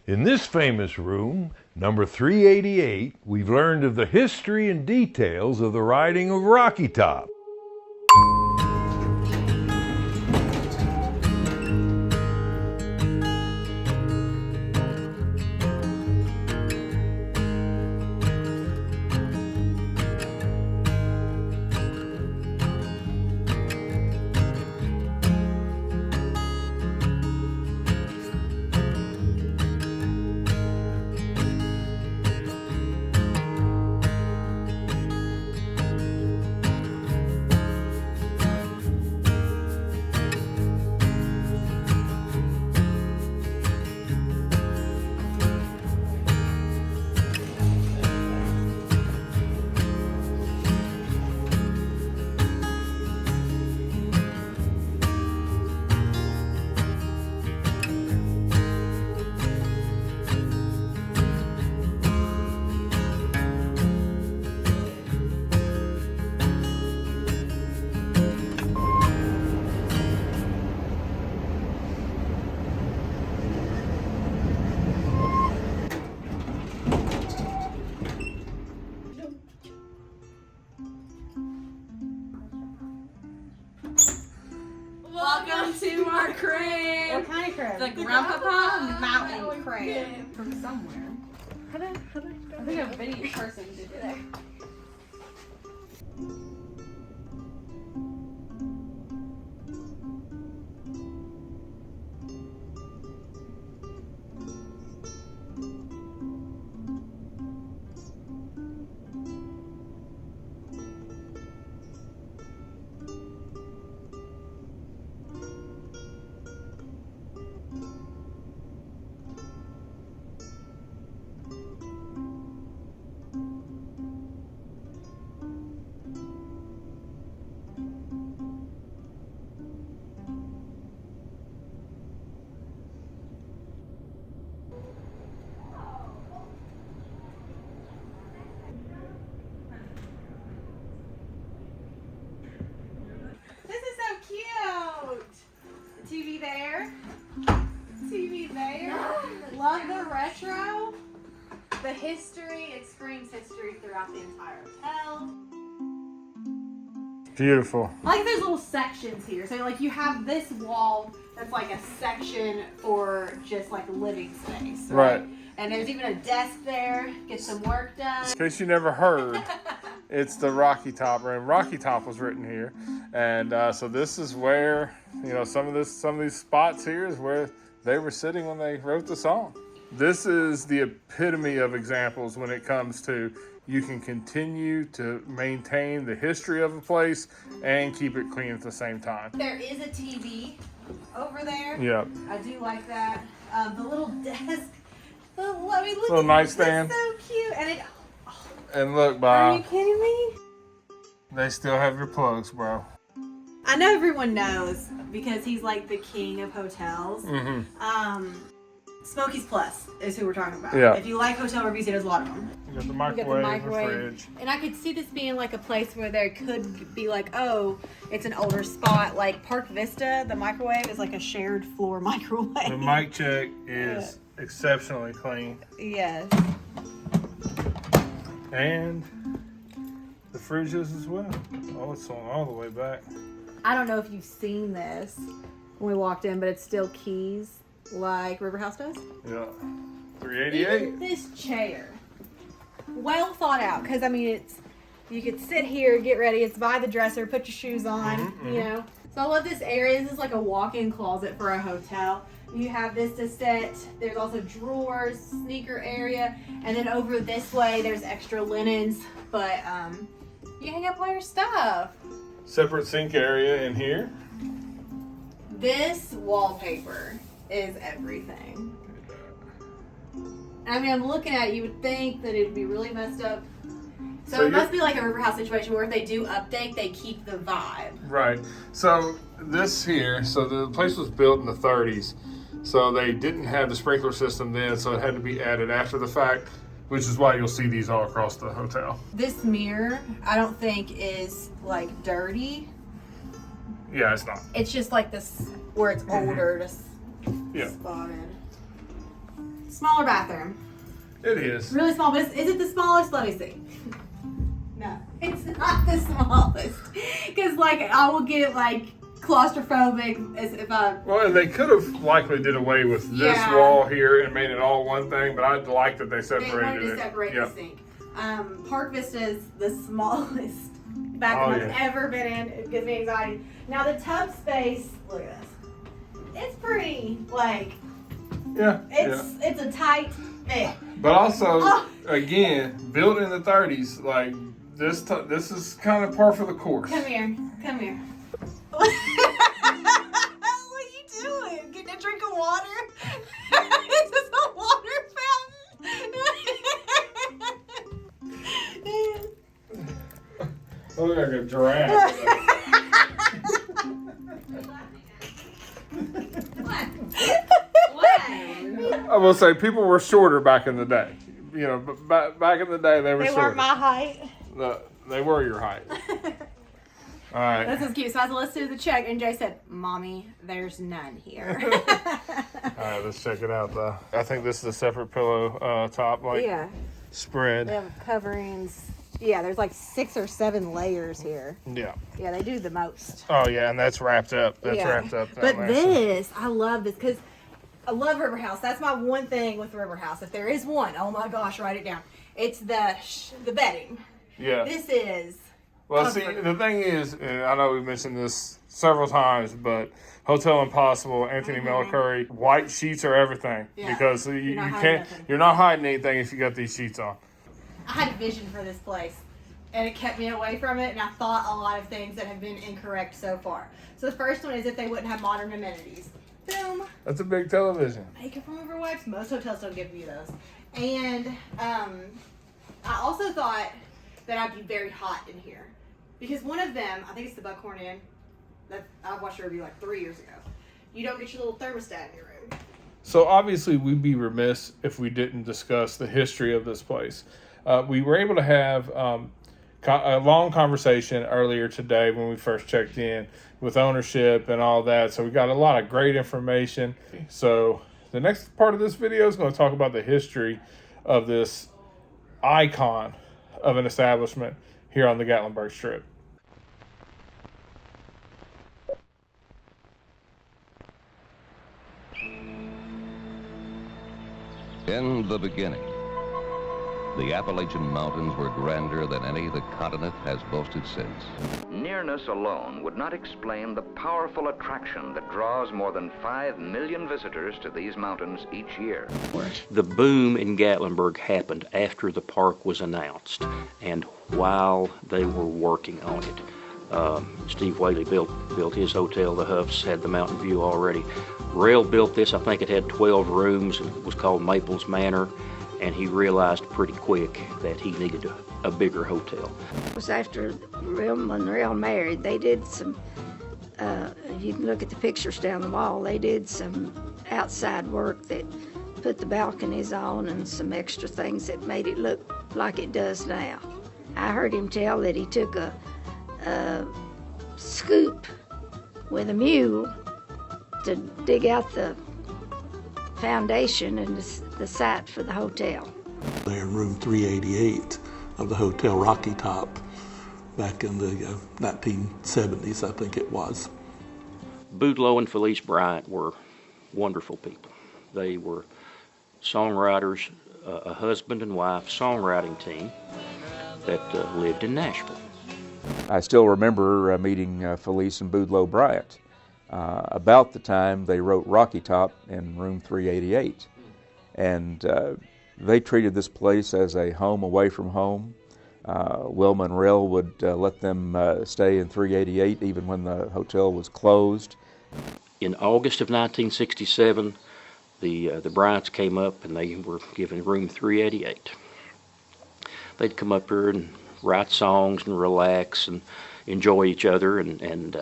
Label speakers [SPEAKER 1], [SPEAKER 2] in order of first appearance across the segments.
[SPEAKER 1] In this famous room, number 388, we've learned of the history and details of the riding of Rocky Top.
[SPEAKER 2] Welcome to our crib.
[SPEAKER 3] What kind of crib?
[SPEAKER 2] The Grandpapa Mountain crib.
[SPEAKER 3] From somewhere. I think a video person did it.
[SPEAKER 2] TV there. TV there. Love the retro. The history. It screams history throughout the entire hotel.
[SPEAKER 4] Beautiful.
[SPEAKER 2] I like there's little sections here. So like you have this wall that's like a section for just like living space. Right. And there's even a desk there. Get some work done.
[SPEAKER 4] In case you never heard, it's the Rocky Top room. Rocky Top was written here, and so this is where, you know, some of these spots here is where they were sitting when they wrote the song. This is the epitome of examples when it comes to you can continue to maintain the history of a place and keep it clean at the same time.
[SPEAKER 2] There is a TV over there.
[SPEAKER 4] Yeah.
[SPEAKER 2] I do like that. The little desk. Let me look
[SPEAKER 4] little nightstand.
[SPEAKER 2] It's so cute. And it.
[SPEAKER 4] And look,
[SPEAKER 2] Are
[SPEAKER 4] Bob.
[SPEAKER 2] you kidding me?
[SPEAKER 4] They still have your plugs, bro.
[SPEAKER 2] I know everyone knows because he's like the king of hotels.
[SPEAKER 4] Mm-hmm.
[SPEAKER 2] Smoky's Plus is who we're talking about.
[SPEAKER 4] Yeah.
[SPEAKER 2] If you like hotel reviews, he does a lot of them.
[SPEAKER 4] You got the microwave, the fridge.
[SPEAKER 2] And I could see this being like a place where there could be like, oh, it's an older spot. Like Park Vista, the microwave is like a shared floor microwave.
[SPEAKER 4] The mic check is exceptionally clean.
[SPEAKER 2] Yes.
[SPEAKER 4] And the fridge is as well. Oh, it's on all the way back.
[SPEAKER 2] I don't know if you've seen this when we walked in, but it's still keys like River House does.
[SPEAKER 4] Yeah. 388.
[SPEAKER 2] Even this chair, well thought out, because I mean it's, you could sit here, get ready, it's by the dresser, put your shoes on, you know. So I love this area. This is like a walk-in closet for a hotel. You have this to sit. There's also drawers, sneaker area, and then over this way there's extra linens, but you hang up all your stuff.
[SPEAKER 4] Separate sink area in here.
[SPEAKER 2] This wallpaper is everything. I mean, I'm looking at it, you would think that it'd be really messed up. So it must be like a River House situation where if they do update, they keep the vibe.
[SPEAKER 4] Right. So this here, so the place was built in the 30s. So they didn't have the sprinkler system then, so it had to be added after the fact, which is why you'll see these all across the hotel.
[SPEAKER 2] This mirror, I don't think is like dirty.
[SPEAKER 4] Yeah, it's not.
[SPEAKER 2] It's just like this, where it's older, just
[SPEAKER 4] Yeah.
[SPEAKER 2] spotted. Smaller bathroom.
[SPEAKER 4] It is.
[SPEAKER 2] Really small, but is it the smallest? Let me see. No, it's not the smallest. Because, like, I will get, like, claustrophobic as if I...
[SPEAKER 4] Well, and they could have likely did away with this wall here and made it all one thing, but I like that they separated it.
[SPEAKER 2] They wanted to separate the sink. Park Vista is the smallest bathroom I've ever been in. It gives me anxiety. Now, the tub space, look at this. It's pretty, like...
[SPEAKER 4] Yeah.
[SPEAKER 2] It's a tight fit.
[SPEAKER 4] But also, again, built in the 30s, like, this is kind of par for the course.
[SPEAKER 2] Come here. What are you doing? Getting a drink of water? Is this a water fountain?
[SPEAKER 4] Look like a giraffe.
[SPEAKER 2] What?
[SPEAKER 4] I will say people were shorter back in the day. You know, but back in the day they were shorter.
[SPEAKER 2] They weren't my height.
[SPEAKER 4] No, they were your height. All right.
[SPEAKER 2] This is cute. So I said, let's do the check. And Jay said, Mommy, there's none here.
[SPEAKER 4] All right, let's check it out, though. I think this is a separate pillow top, like, spread.
[SPEAKER 2] They have coverings. Yeah, there's like 6 or 7 layers here.
[SPEAKER 4] Yeah.
[SPEAKER 2] Yeah, they do the most.
[SPEAKER 4] Oh, yeah, and that's wrapped up. Wrapped up.
[SPEAKER 2] But this, I love this because I love River House. That's my one thing with River House. If there is one, oh my gosh, write it down. It's the bedding.
[SPEAKER 4] Yeah.
[SPEAKER 2] This is...
[SPEAKER 4] Well, see, the thing is, and I know we've mentioned this several times, but Hotel Impossible, Anthony McCurry, white sheets are everything because you're not hiding anything if you got these sheets on.
[SPEAKER 2] I had a vision for this place, and it kept me away from it, and I thought a lot of things that have been incorrect so far. So the first one is if they wouldn't have modern amenities. Boom.
[SPEAKER 4] That's a big television.
[SPEAKER 2] Makeup room for wipes. Most hotels don't give you those. And I also thought that I'd be very hot in here. Because one of them, I think it's the Buckhorn Inn, that I watched a review like 3 years ago. You don't get your little thermostat in your room.
[SPEAKER 4] So obviously we'd be remiss if we didn't discuss the history of this place. We were able to have a long conversation earlier today when we first checked in with ownership and all that. So we got a lot of great information. So the next part of this video is going to talk about the history of this icon of an establishment here on the Gatlinburg Strip.
[SPEAKER 5] In the beginning, the Appalachian Mountains were grander than any the continent has boasted since.
[SPEAKER 6] Nearness alone would not explain the powerful attraction that draws more than 5 million visitors to these mountains each year.
[SPEAKER 7] The boom in Gatlinburg happened after the park was announced and while they were working on it. Steve Whaley built his hotel. The Huffs had the mountain view already. Rail built this. I think it had 12 rooms. It was called Maples Manor, and he realized pretty quick that he needed a bigger hotel.
[SPEAKER 8] It was after when Rail married. They did some, you can look at the pictures down the wall, they did some outside work that put the balconies on and some extra things that made it look like it does now. I heard him tell that he took a scoop with a mule to dig out the foundation and the site for the hotel.
[SPEAKER 9] They're in room 388 of the Hotel Rocky Top back in the 1970s, I think it was.
[SPEAKER 7] Boudleaux and Felice Bryant were wonderful people. They were songwriters, a husband and wife songwriting team that lived in Nashville.
[SPEAKER 10] I still remember meeting Felice and Boudleaux Bryant. About the time they wrote Rocky Top in room 388. And they treated this place as a home away from home. Wilma and Rel would let them stay in 388 even when the hotel was closed.
[SPEAKER 7] In August of 1967, the Bryants came up and they were given room 388. They'd come up here and write songs and relax and enjoy each other, and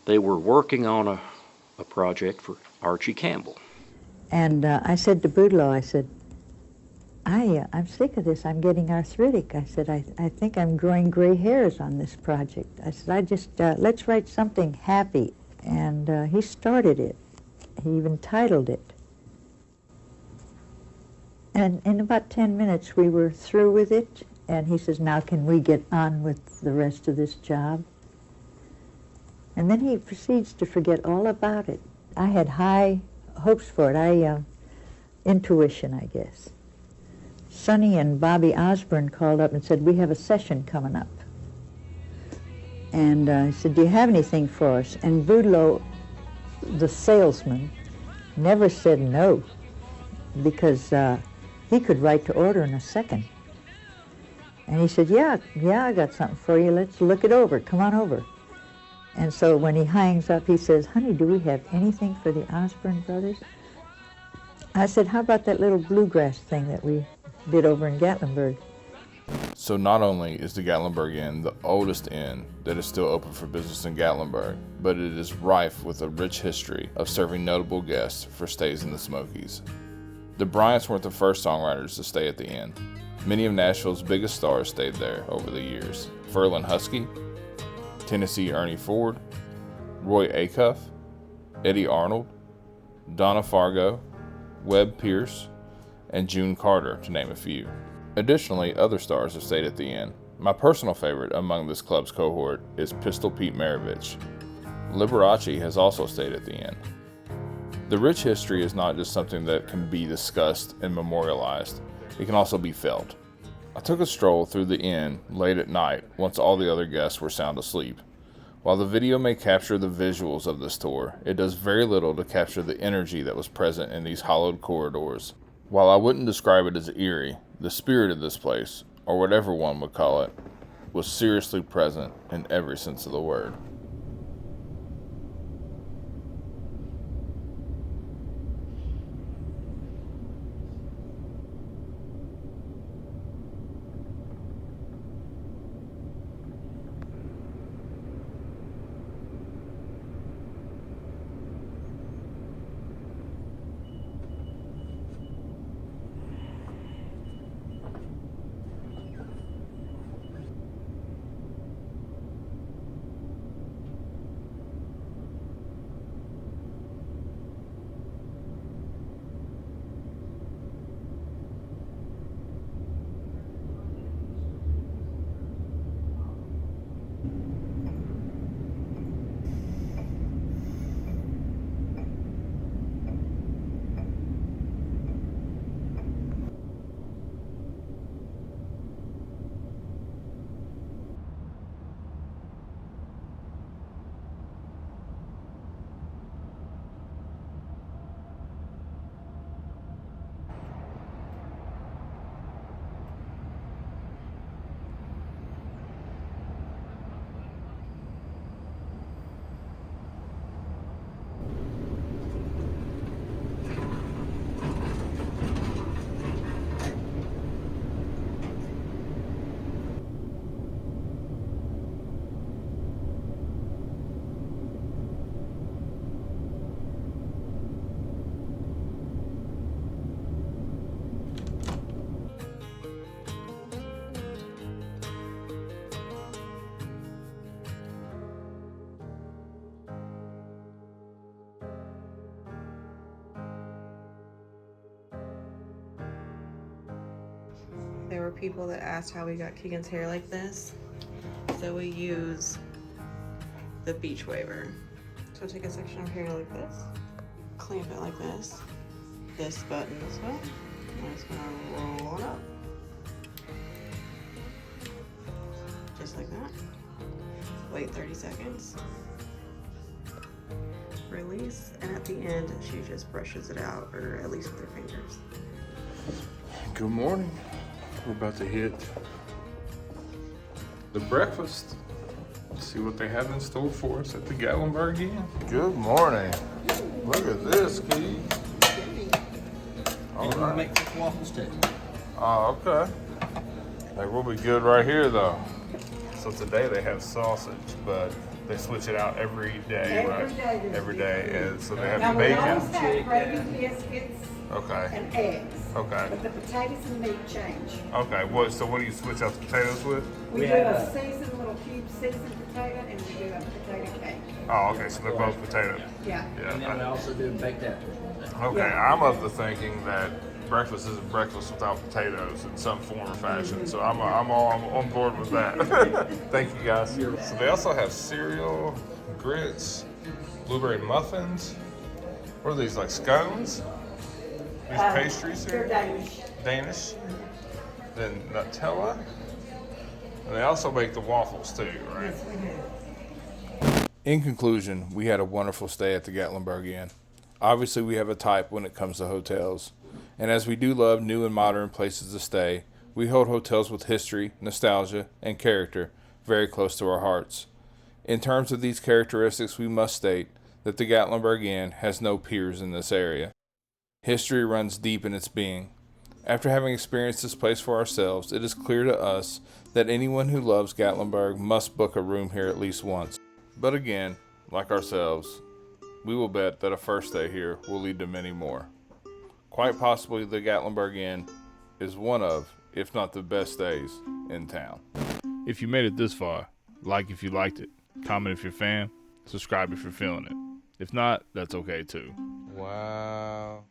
[SPEAKER 7] they were working on a project for Archie Campbell.
[SPEAKER 11] And I said to Boudleaux, I said, I'm sick of this. I'm getting arthritic. I said, I think I'm growing gray hairs on this project. I said, let's write something happy. And he started it. He even titled it. And in about 10 minutes, we were through with it. And he says, now can we get on with the rest of this job? And then he proceeds to forget all about it. I had high hopes for it. Intuition, I guess. Sonny and Bobby Osborne called up and said, we have a session coming up. And I said, do you have anything for us? And Boudleaux, the salesman, never said no, because he could write to order in a second. And he said, yeah, I got something for you. Let's look it over. Come on over. And so when he hangs up, he says, honey, do we have anything for the Osborne brothers? I said, how about that little bluegrass thing that we did over in Gatlinburg?
[SPEAKER 4] So not only is the Gatlinburg Inn the oldest inn that is still open for business in Gatlinburg, but it is rife with a rich history of serving notable guests for stays in the Smokies. The Bryants weren't the first songwriters to stay at the inn. Many of Nashville's biggest stars stayed there over the years. Ferlin Husky, Tennessee Ernie Ford, Roy Acuff, Eddie Arnold, Donna Fargo, Webb Pierce, and June Carter, to name a few. Additionally, other stars have stayed at the inn. My personal favorite among this club's cohort is Pistol Pete Maravich. Liberace has also stayed at the inn. The rich history is not just something that can be discussed and memorialized, it can also be felt. I took a stroll through the inn late at night once all the other guests were sound asleep. While the video may capture the visuals of this tour, it does very little to capture the energy that was present in these hollowed corridors. While I wouldn't describe it as eerie, the spirit of this place, or whatever one would call it, was seriously present in every sense of the word.
[SPEAKER 3] There were people that asked how we got Keegan's hair like this. So we use the beach waver. So take a section of hair like this, clamp it like this button this way, and it's gonna roll it up. Just like that. Wait 30 seconds. Release, and at the end, she just brushes it out, or at least with her fingers.
[SPEAKER 4] Good morning. We're about to hit the breakfast. See what they have in store for us at the Gatlinburg Inn. Good morning. Look at this, Keith. All right.
[SPEAKER 12] Make the waffles too.
[SPEAKER 4] Oh, okay. They will be good right here, though. So today they have sausage, but they switch it out every day, right? Every day. And so they have
[SPEAKER 13] now,
[SPEAKER 4] bacon.
[SPEAKER 13] We always have gravy biscuits and eggs.
[SPEAKER 4] Okay.
[SPEAKER 13] But the potatoes and meat change.
[SPEAKER 4] Okay. So what do you switch out the potatoes with?
[SPEAKER 13] We do a seasoned little cube seasoned potato, and we do a potato cake.
[SPEAKER 4] Oh, okay. So they're both potato.
[SPEAKER 13] Yeah.
[SPEAKER 12] And then we also do baked apples.
[SPEAKER 4] Okay. I'm of the thinking that breakfast isn't breakfast without potatoes in some form or fashion. So I'm all on board with that. Thank you guys. So they also have cereal, grits, blueberry muffins. What are these, like scones? These pastries here?
[SPEAKER 13] They're Danish.
[SPEAKER 4] Danish. Then Nutella. And they also make the waffles too, right?
[SPEAKER 13] Yes, we do.
[SPEAKER 4] In conclusion, we had a wonderful stay at the Gatlinburg Inn. Obviously, we have a type when it comes to hotels. And as we do love new and modern places to stay, we hold hotels with history, nostalgia, and character very close to our hearts. In terms of these characteristics, we must state that the Gatlinburg Inn has no peers in this area. History runs deep in its being. After having experienced this place for ourselves, it is clear to us that anyone who loves Gatlinburg must book a room here at least once. But again, like ourselves, we will bet that a first stay here will lead to many more. Quite possibly the Gatlinburg Inn is one of, if not the best stays in town. If you made it this far, like if you liked it, comment if you're a fan, subscribe if you're feeling it. If not, that's okay too.
[SPEAKER 12] Wow.